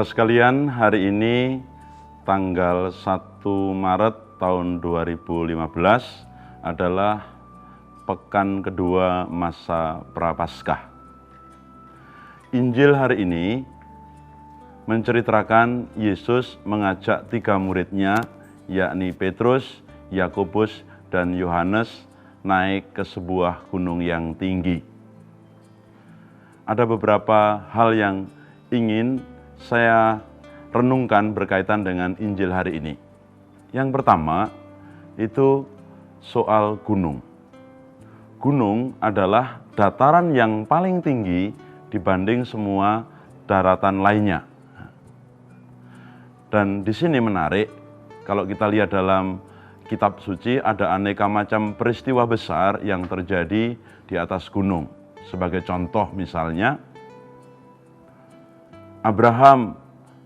Saudara sekalian, hari ini tanggal 1 Maret tahun 2015 adalah pekan kedua masa Prapaskah. Injil hari ini menceritakan Yesus mengajak 3 muridnya, yakni Petrus, Yakobus, dan Yohanes naik ke sebuah gunung yang tinggi. Ada beberapa hal yang ingin saya renungkan berkaitan dengan Injil hari ini. Yang pertama, itu soal gunung. Gunung adalah dataran yang paling tinggi dibanding semua daratan lainnya. Dan di sini menarik, kalau kita lihat dalam kitab suci ada aneka macam peristiwa besar yang terjadi di atas gunung. Sebagai contoh misalnya, Abraham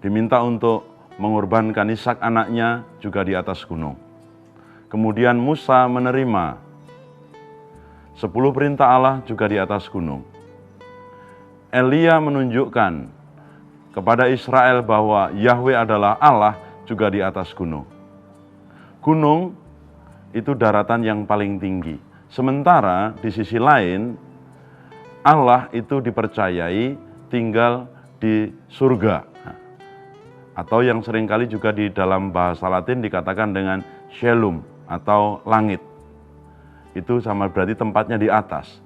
diminta untuk mengorbankan Ishak anaknya juga di atas gunung. Kemudian Musa menerima 10 perintah Allah juga di atas gunung. Elia menunjukkan kepada Israel bahwa Yahweh adalah Allah juga di atas gunung. Gunung itu daratan yang paling tinggi. Sementara di sisi lain, Allah itu dipercayai tinggal di surga. Atau yang seringkali juga di dalam bahasa Latin dikatakan dengan Shalom atau langit. Itu sama berarti tempatnya di atas.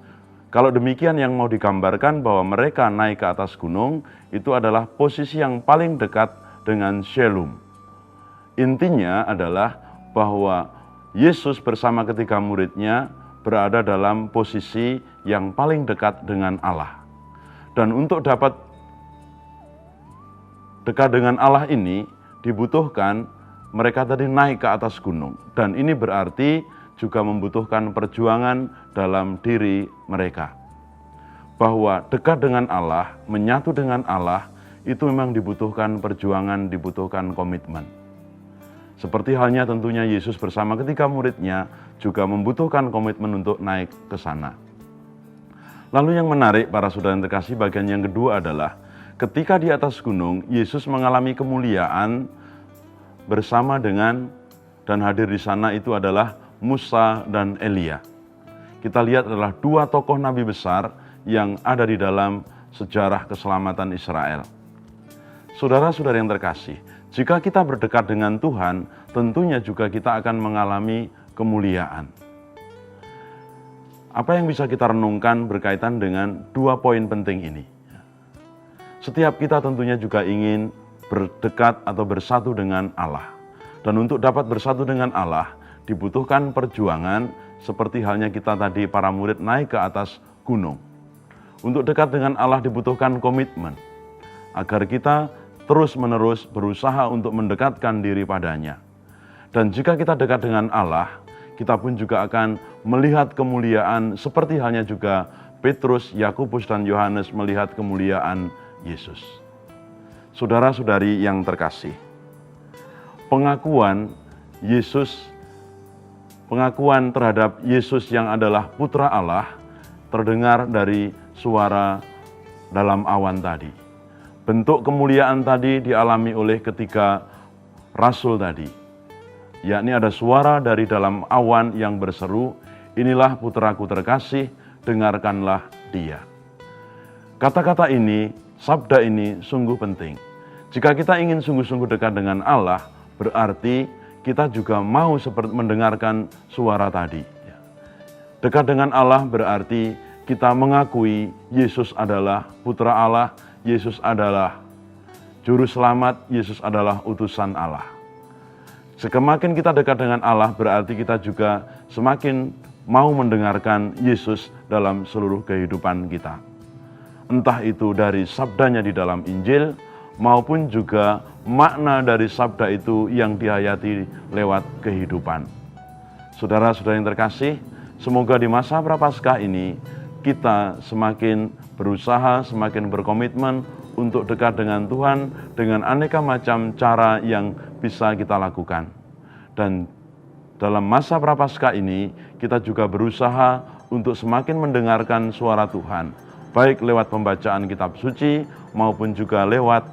Kalau demikian yang mau digambarkan bahwa mereka naik ke atas gunung, itu adalah posisi yang paling dekat dengan Shalom. Intinya adalah bahwa Yesus bersama ketiga muridnya berada dalam posisi yang paling dekat dengan Allah. Dan untuk dapat dekat dengan Allah ini dibutuhkan mereka tadi naik ke atas gunung. Dan ini berarti juga membutuhkan perjuangan dalam diri mereka. Bahwa dekat dengan Allah, menyatu dengan Allah, itu memang dibutuhkan perjuangan, dibutuhkan komitmen. Seperti halnya tentunya Yesus bersama ketiga muridnya juga membutuhkan komitmen untuk naik ke sana. Lalu yang menarik para saudara yang terkasih, bagian yang kedua adalah ketika di atas gunung, Yesus mengalami kemuliaan bersama dengan dan hadir di sana itu adalah Musa dan Elia. Kita lihat adalah 2 tokoh nabi besar yang ada di dalam sejarah keselamatan Israel. Saudara-saudara yang terkasih, jika kita berdekat dengan Tuhan, tentunya juga kita akan mengalami kemuliaan. Apa yang bisa kita renungkan berkaitan dengan 2 poin penting ini? Setiap kita tentunya juga ingin berdekat atau bersatu dengan Allah. Dan untuk dapat bersatu dengan Allah, dibutuhkan perjuangan seperti halnya kita tadi para murid naik ke atas gunung. Untuk dekat dengan Allah dibutuhkan komitmen, agar kita terus-menerus berusaha untuk mendekatkan diri padanya. Dan jika kita dekat dengan Allah, kita pun juga akan melihat kemuliaan seperti halnya juga Petrus, Yakobus, dan Yohanes melihat kemuliaan Yesus. Saudara-saudari yang terkasih, pengakuan terhadap Yesus yang adalah Putra Allah terdengar dari suara dalam awan tadi. Bentuk kemuliaan tadi dialami oleh ketiga rasul tadi, yakni ada suara dari dalam awan yang berseru, "Inilah putraku terkasih, dengarkanlah dia." Kata-kata ini, sabda ini sungguh penting. Jika kita ingin sungguh-sungguh dekat dengan Allah, berarti kita juga mau mendengarkan suara tadi. Dekat dengan Allah berarti kita mengakui Yesus adalah Putra Allah, Yesus adalah Juru Selamat, Yesus adalah utusan Allah. Semakin kita dekat dengan Allah berarti kita juga semakin mau mendengarkan Yesus dalam seluruh kehidupan kita. Entah itu dari sabdanya di dalam Injil, maupun juga makna dari sabda itu yang dihayati lewat kehidupan. Saudara-saudara yang terkasih, semoga di masa Prapaskah ini kita semakin berusaha, semakin berkomitmen untuk dekat dengan Tuhan dengan aneka macam cara yang bisa kita lakukan. Dan dalam masa Prapaskah ini kita juga berusaha untuk semakin mendengarkan suara Tuhan, baik lewat pembacaan kitab suci maupun juga lewat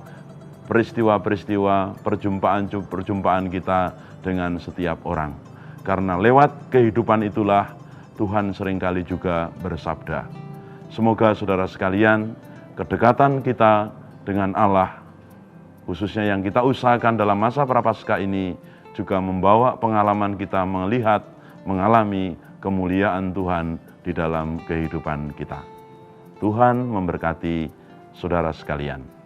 peristiwa-peristiwa, perjumpaan kita dengan setiap orang. Karena lewat kehidupan itulah Tuhan seringkali juga bersabda. Semoga saudara sekalian, kedekatan kita dengan Allah, khususnya yang kita usahakan dalam masa Prapaskah ini, juga membawa pengalaman kita melihat, mengalami kemuliaan Tuhan di dalam kehidupan kita. Tuhan memberkati saudara sekalian.